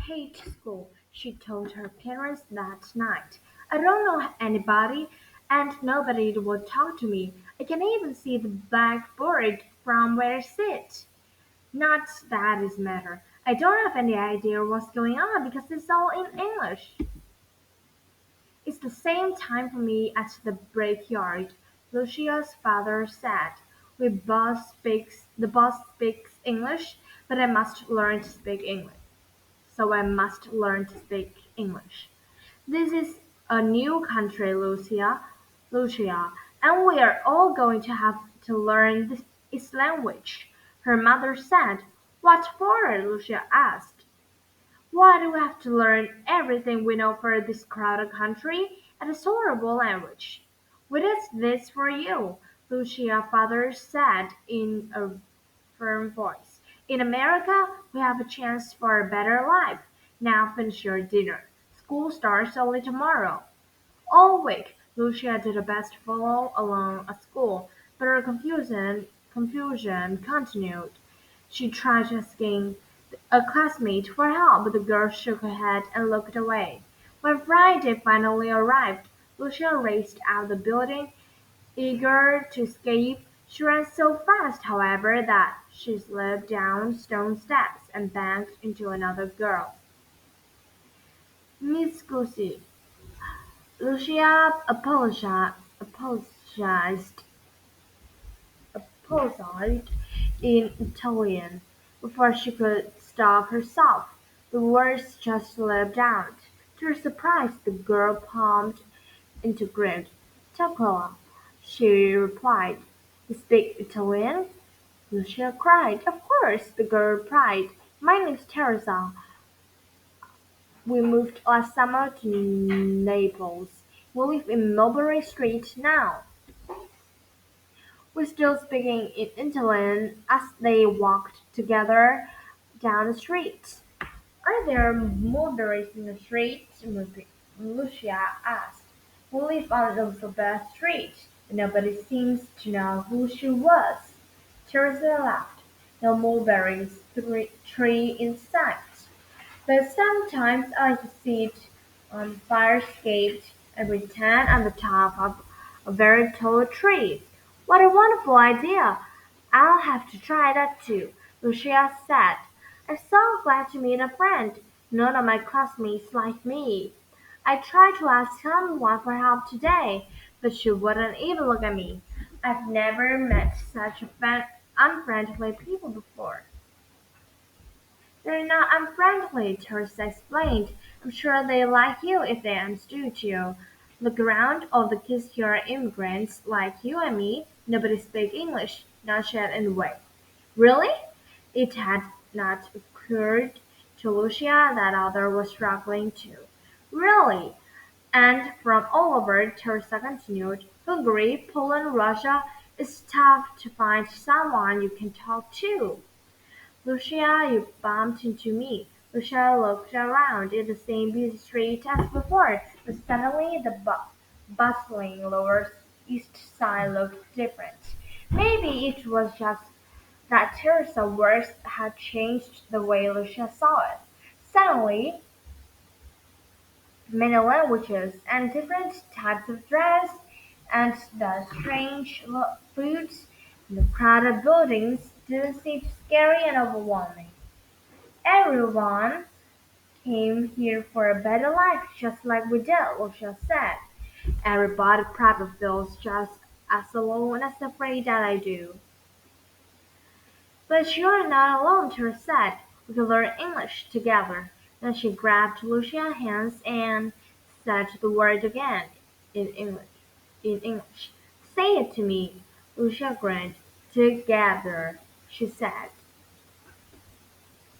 hate school, she told her parents that night. I don't know anybody, and nobody will talk to me. I can even see the blackboard from where I sit. Not that it matters. I don't have any idea what's going on because it's all in English. It's the same time for me at the brickyard, Lucia's father said. The boss speaks English, but I must learn to speak English. So I must learn to speak English. This is a new country, Lucia, and we are all going to have to learn its language, her mother said. What for? Lucia asked. Why do we have to learn everything we know for this crowded country and this horrible language? We did this for you, Lucia's father said in a firm voice. In America, we have a chance for a better life. Now finish your dinner. School starts only tomorrow. All week, Lucia did her best to follow along at school, but her confusion continued. She tried asking a classmate for help, but the girl shook her head and looked away. When Friday finally arrived, Lucia raced out of the building, eager to escape. She ran so fast, however, that she slipped down stone steps and banged into another girl. Miss Gussie, Lucia apologized in Italian before she could stop herself. The words just slipped out. To her surprise, the girl palmed into grin. "Cioccola," she replied. "You speak Italian?" Lucia cried. "Of course," the girl replied. "My name's Teresa. We moved last summer to Naples. We live in Mulberry Street now." We're still speaking in Italian as they walked together down the street. "Are there mulberries in the street?" Lucia asked. "We live on Elizabeth Street, and nobody seems to know who she was." Teresa laughed. "No mulberries tree in sight. But sometimes I like to sit on the fire escape and pretend I'm the top of a very tall tree. What a wonderful idea! I'll have to try that too," Lucia said. "I'm so glad to meet a friend. None of my classmates like me. I tried to ask someone for help today, but she wouldn't even look at me. I've never met such unfriendly people before." "They're not unfriendly," Teresa explained. "I'm sure they like you if they understood you. Look around, all the kids here are immigrants, like you and me. Nobody speaks English, not yet anyway." Really? It had not occurred to Lucia that others were struggling too. Really? And from all over, Teresa continued, Hungary, Poland, Russia, it's tough to find someone you can talk to. "Lucia, you bumped into me." Lucia looked around in the same busy street as before, but suddenly the bustling Lower East Side looked different. Maybe it was just that Teresa's words had changed the way Lucia saw it. Suddenly, many languages and different types of dress, and the strange foods and the crowded buildings didn't seem scary and overwhelming. Everyone came here for a better life, just like we did, Lucia said. Everybody probably feels just as alone as afraid that I do. But you're not alone, Teresa said. We can learn English together. Then she grabbed Lucia's hands and said the word again in English. In English. "Say it to me." Lucia grinned. "Together," she said.